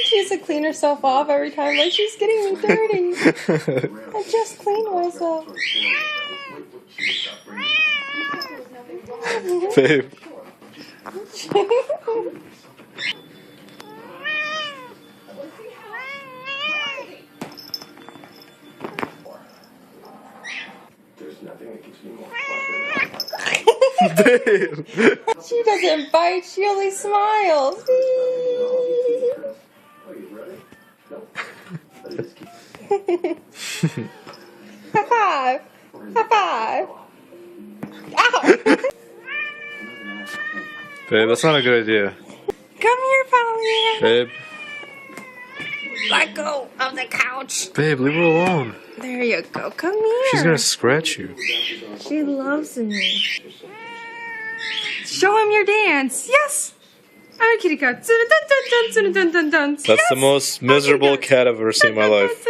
she has to clean herself off every time. Like, she's getting me dirty. I just cleaned myself. Babe. There's nothing that gives me more pleasure. Babe. She doesn't bite, she only smiles. Are you ready? Nope. High five. High five. Ow. Babe, that's not a good idea. Come here, Pauliana. Babe. Let go of the couch. Babe, leave her alone. There you go. Come here. She's gonna scratch you. She loves me. Show him your dance. Yes. I'm a kitty cat. That's the most miserable cat I've ever seen in my life.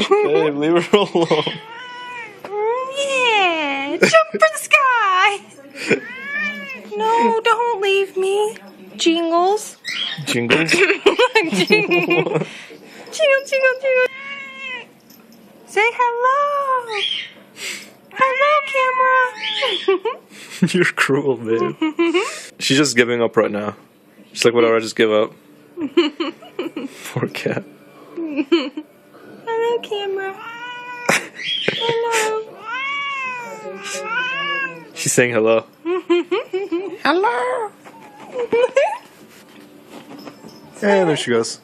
Babe, leave her alone. Yeah. Jump for the sky. No, don't leave me. Jingles. Jingles? Jingle. Jingle, jingle, jingle. Say hello. Hello, camera. You're cruel, babe. She's just giving up right now. She's like, whatever, I just give up. Poor cat. Hello, camera. Hello. She's saying hello. Hello. And there she goes.